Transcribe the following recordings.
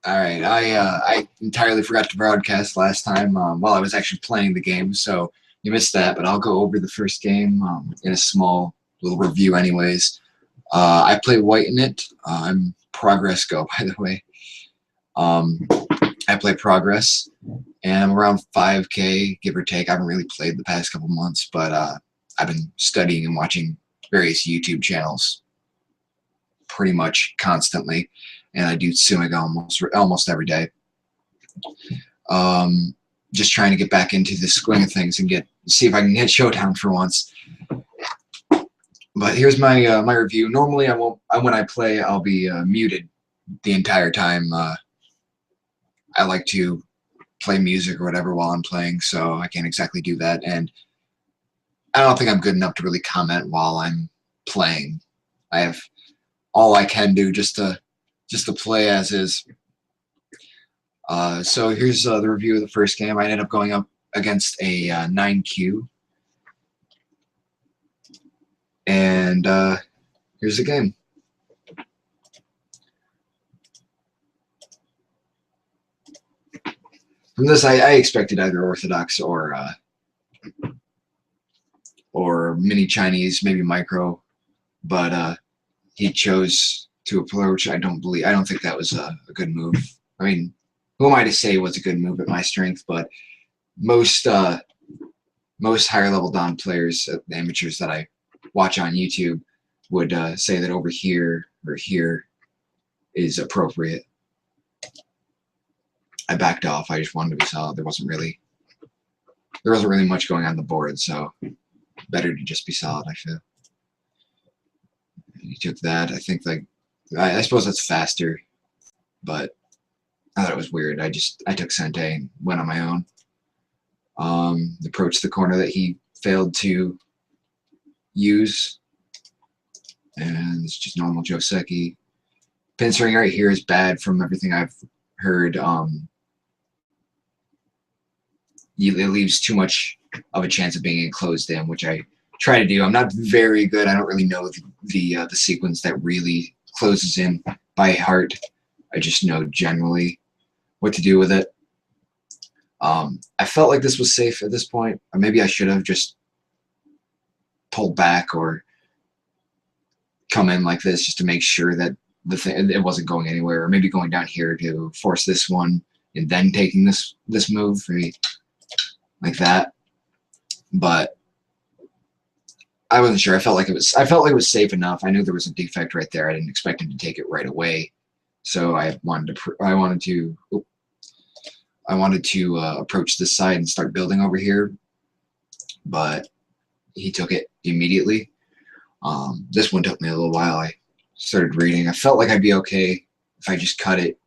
All right, I entirely forgot to broadcast last time while I was actually playing the game, so you missed that. But I'll go over the first game in a small little review, anyways. I play white in it. I'm progress go, by the way. Um, I play progress, and I'm around 5K, give or take. I haven't really played the past couple months, but I've been studying and watching various YouTube channels pretty much constantly, and I do Sumiga almost every day. Just trying to get back into the swing of things and see if I can hit Showdown for once. But here's my my review. Normally, when I play, I'll be muted the entire time. I like to play music or whatever while I'm playing, so I can't exactly do that. And I don't think I'm good enough to really comment while I'm playing. I have all I can do just to play as is. So here's the review of the first game. I ended up going up against a 9Q. And here's the game. From this, I expected either Orthodox or Mini Chinese, maybe Micro, but he chose to approach. I don't think that was a good move. I mean, who am I to say what's a good move at my strength? But most higher level Don players, the amateurs that I watch on YouTube, would say that over here or here is appropriate. I backed off. I just wanted to be solid. There wasn't really much going on the board, so better to just be solid, I feel. He took that. I think, like, I suppose that's faster, but I thought it was weird. I took Sente and went on my own. Approached the corner that he failed to use, and it's just normal Joseki. Pincering right here is bad from everything I've heard. It leaves too much of a chance of being enclosed in, which I try to do. I'm not very good. I don't really know the sequence that really closes in by heart. I just know generally what to do with it. I felt like this was safe at this point. Or maybe I should have just pulled back or come in like this just to make sure that it wasn't going anywhere, or maybe going down here to force this one and then taking this move like that. But I wasn't sure. I felt like it was safe enough. I knew there was a defect right there. I didn't expect him to take it right away, so I wanted to approach this side and start building over here, but he took it immediately. This one took me a little while. I started reading. I felt like I'd be okay if I just cut it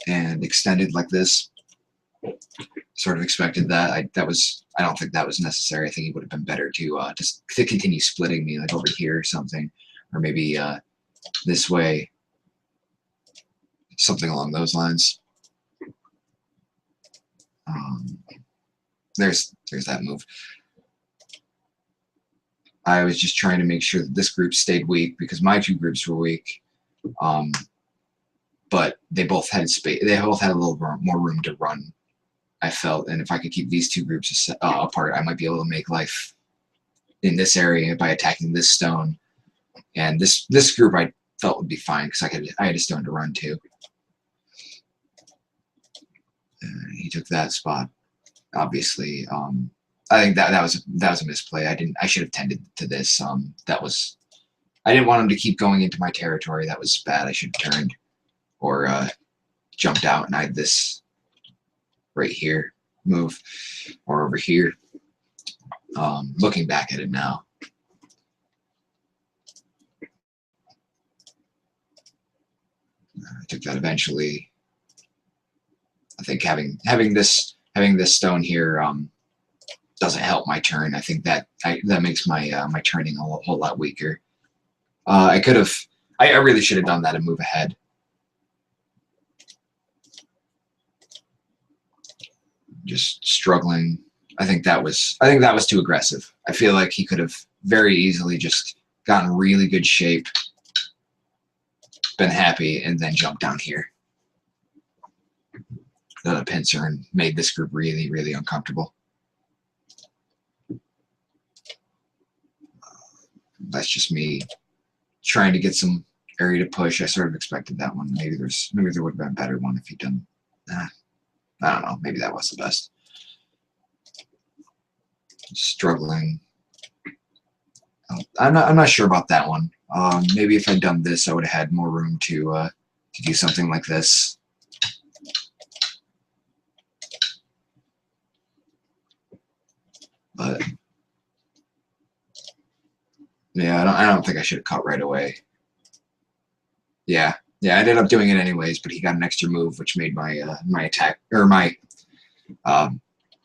and extended like this. Sort of expected that. I don't think that was necessary. I think it would have been better to continue splitting me, like over here or something, or maybe this way, something along those lines. There's that move. I was just trying to make sure that this group stayed weak because my two groups were weak, but they both had space. They both had a little more room to run, I felt, and if I could keep these two groups apart, I might be able to make life in this area by attacking this stone. And this group I felt would be fine because I had a stone to run to. He took that spot, obviously. I think that was a misplay. I should have tended to this. I didn't want him to keep going into my territory. That was bad. I should have turned or jumped out, and I had this right here move or over here. Looking back at it now, I took that eventually. I think having this stone here doesn't help my turn. I think that makes my my turning a whole lot weaker. I really should have done that and move ahead. Just struggling. I think that was too aggressive. I feel like he could have very easily just gotten really good shape, been happy, and then jumped down here. the pincer and made this group really, really uncomfortable. That's just me trying to get some area to push. I sort of expected that one. Maybe there would have been a better one if he'd done. I don't know. Maybe that was the best. Struggling. I'm not sure about that one. Maybe if I'd done this, I would have had more room to do something like this. But yeah, I don't think I should have cut right away. Yeah, I ended up doing it anyways, but he got an extra move, which made my my attack or my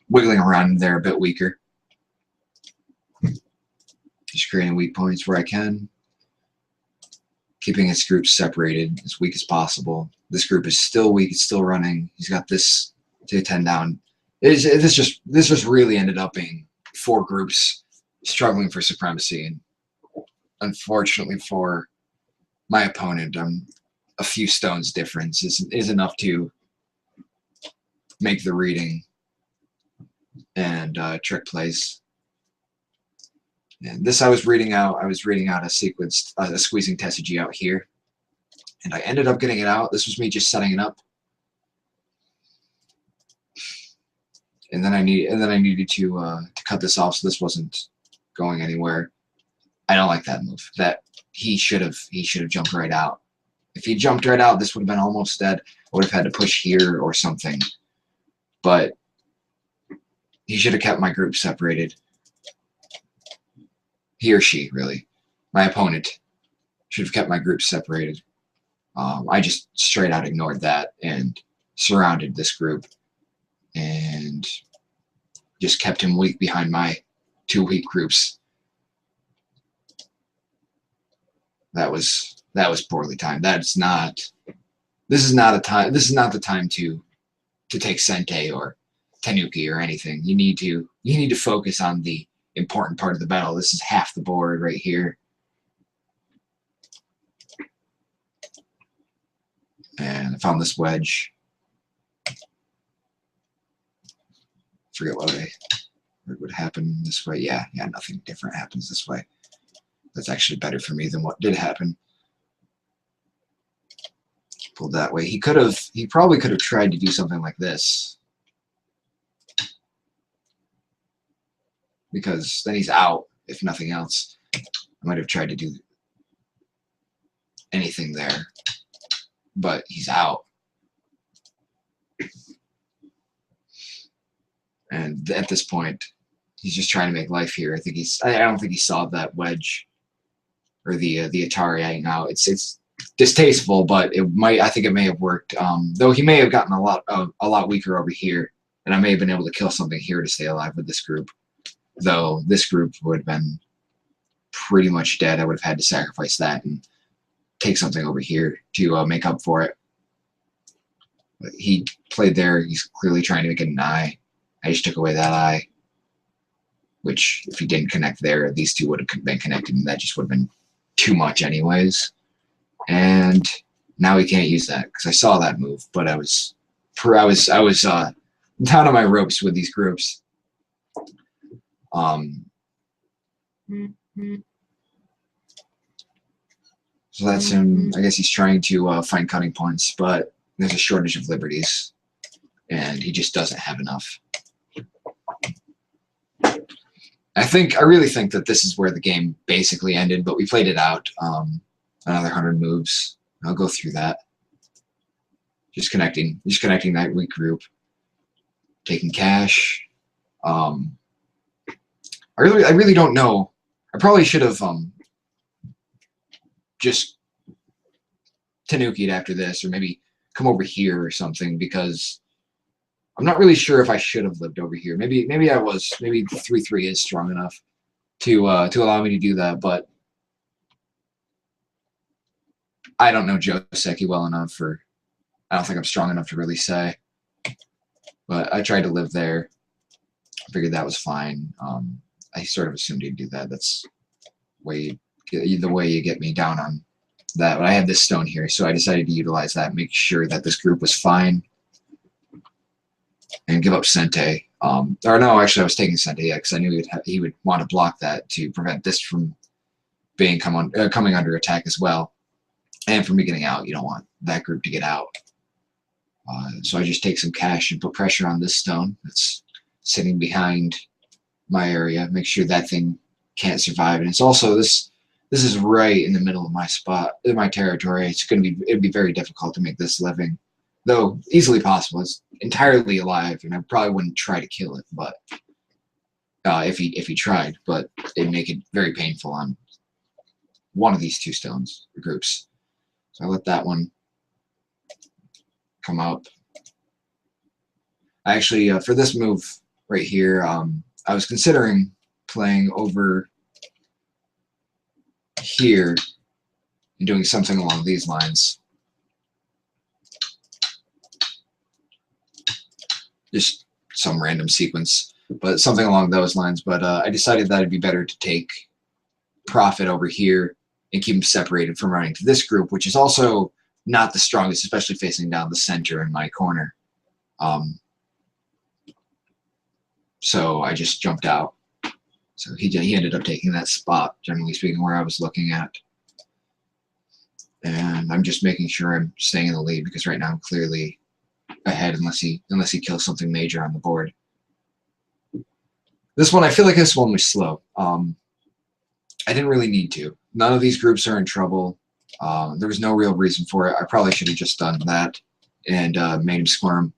wiggling around there a bit weaker. Just creating weak points where I can, keeping his group separated as weak as possible. This group is still weak; it's still running. He's got this to 10 down. This just really ended up being 4 groups struggling for supremacy, and unfortunately for my opponent, a few stones difference is enough to make the reading and trick plays. And this I was reading out a sequence, a squeezing Tessigi out here, and I ended up getting it out. This was me just setting it up, and then I needed to cut this off so this wasn't going anywhere. I don't like that move. That he should have jumped right out. If he jumped right out, this would have been almost dead. I would have had to push here or something. But he should have kept my group separated. He or she, really. My opponent should have kept my group separated. I just straight out ignored that and surrounded this group and just kept him weak behind my 2 weak groups. That was poorly timed. This is not the time to take Sente or Tanuki or anything. You need to focus on the important part of the battle. This is half the board right here. And I found this wedge. Forget what would happen this way. Yeah, nothing different happens this way. That's actually better for me than what did happen. Pulled that way. He probably could have tried to do something like this, because then he's out, if nothing else. I might have tried to do anything there, but he's out. And at this point, he's just trying to make life here. I don't think he saw that wedge or the Atari out. It's distasteful, but I think it may have worked. Though he may have gotten a lot weaker over here, and I may have been able to kill something here to stay alive with this group. Though this group would have been pretty much dead. I would have had to sacrifice that and take something over here to make up for it. But he played there. He's clearly trying to make it an eye. I just took away that eye, which if he didn't connect there, these two would have been connected, and that just would have been too much anyways. And now he can't use that because I saw that move, but I was down on my ropes with these groups. So that's him. I guess he's trying to find cutting points, but there's a shortage of liberties, and he just doesn't have enough. I really think that this is where the game basically ended, but we played it out. Another 100 moves. I'll go through that. Just connecting that weak group. Taking cash. I really don't know. I probably should have just Tanuki'd after this, or maybe come over here or something, because I'm not really sure if I should have lived over here. Maybe I was. Maybe 3-3 is strong enough to allow me to do that, but I don't know Joseki well enough, or I don't think I'm strong enough to really say. But I tried to live there. I figured that was fine. I sort of assumed he'd do that. That's the way you get me down on that. But I had this stone here, so I decided to utilize that, make sure that this group was fine. and give up Sente. Or no, actually, I was taking Sente, yeah, because I knew he would want to block that to prevent this from being coming under attack as well, and for me getting out. You don't want that group to get out. So I just take some cash and put pressure on this stone that's sitting behind my area. Make sure that thing can't survive. And it's also this is right in the middle of my spot, in my territory. It'd be very difficult to make this living, though easily possible. It's entirely alive, and I probably wouldn't try to kill it, but if he tried, but it'd make it very painful on one of these two stones groups. So I let that one come up. I actually, for this move right here, I was considering playing over here and doing something along these lines. Just some random sequence, but something along those lines. But I decided that it'd be better to take profit over here and keep them separated from running to this group, which is also not the strongest, especially facing down the center in my corner. So I just jumped out. So he ended up taking that spot, generally speaking, where I was looking at. And I'm just making sure I'm staying in the lead, because right now I'm clearly ahead unless he kills something major on the board. This one, I feel like this one was slow. I didn't really need to. None of these groups are in trouble. There was no real reason for it. I probably should have just done that and made him squirm.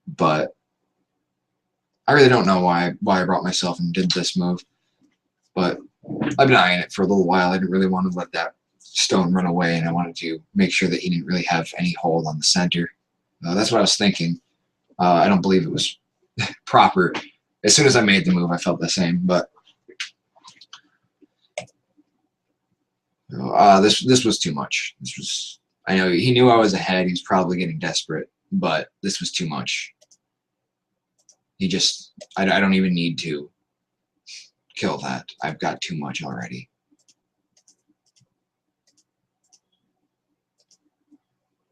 But I really don't know why I brought myself and did this move. But I've been eyeing it for a little while. I didn't really want to let that stone run away, and I wanted to make sure that he didn't really have any hold on the center. That's what I was thinking. I don't believe it was proper. As soon as I made the move, I felt the same. But this was too much. I know he knew I was ahead. He was probably getting desperate, but this was too much. I don't even need to kill that. I've got too much already.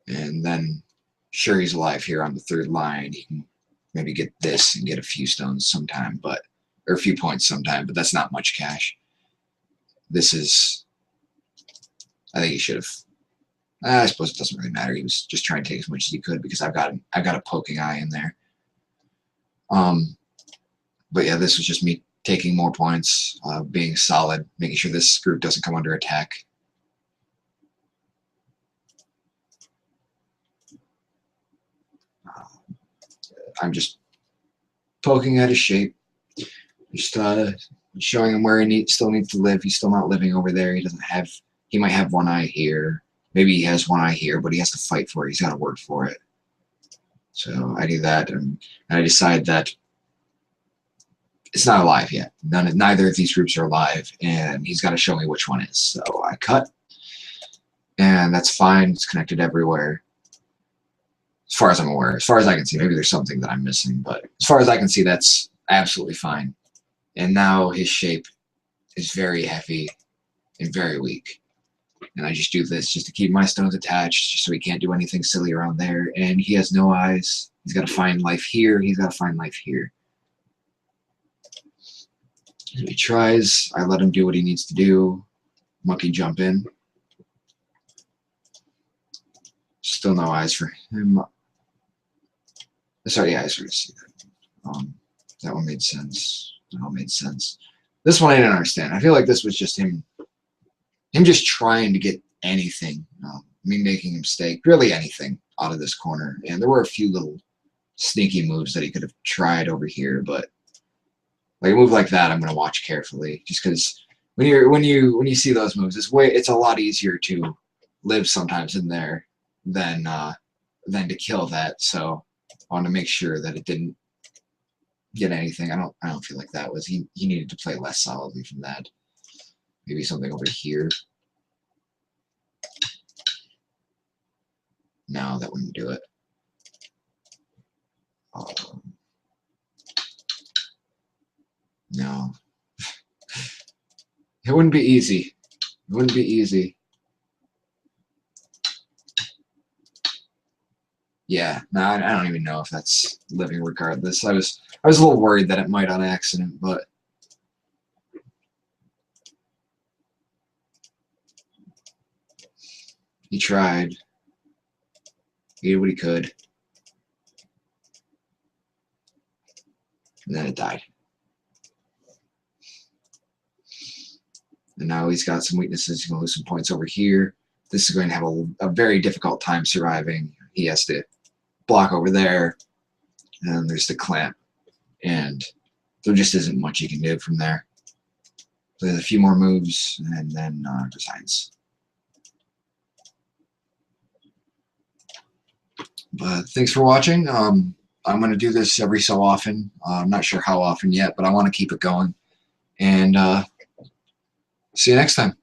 And then, sure, he's alive here on the third line. He can maybe get this and get a few stones sometime, or a few points sometime, but that's not much cash. This is, I think he should have. I suppose it doesn't really matter. He was just trying to take as much as he could, because I've got a poking eye in there. But yeah, this was just me taking more points, being solid, making sure this group doesn't come under attack. I'm just poking at his shape, just showing him where he still needs to live. He's still not living over there. He might have one eye here. Maybe he has one eye here, but he has to fight for it. He's got to work for it. So I do that, and I decide that it's not alive yet. Neither of these groups are alive, and he's got to show me which one is. So I cut, and that's fine. It's connected everywhere, as far as I'm aware. As far as I can see, maybe there's something that I'm missing, but as far as I can see, that's absolutely fine. And now his shape is very heavy and very weak. And I just do this just to keep my stones attached, just so he can't do anything silly around there. And he has no eyes. He's got to find life here. He's got to find life here. If he tries, I let him do what he needs to do. Monkey jump in. Still no eyes for him. Sorry, yeah, I sort of see that. That one made sense. That all made sense. This one I didn't understand. I feel like this was just him just trying to get anything. Me making a mistake, really anything, out of this corner. And there were a few little sneaky moves that he could have tried over here, but like a move like that, I'm going to watch carefully, just because when you see those moves, it's a lot easier to live sometimes in there than to kill that. So I want to make sure that it didn't get anything. I don't feel like that was he needed to play less solidly from that. Maybe something over here. No, that wouldn't do it. No. It wouldn't be easy. It wouldn't be easy. Yeah, no, I don't even know if that's living regardless. I was a little worried that it might on accident, but he tried. He did what he could. And then it died. And now he's got some weaknesses. He's going to lose some points over here. This is going to have a very difficult time surviving. He has to block over there. And then there's the clamp. And there just isn't much you can do from there. So there's a few more moves, and then resigns. But thanks for watching. I'm going to do this every so often. I'm not sure how often yet, but I want to keep it going. And see you next time.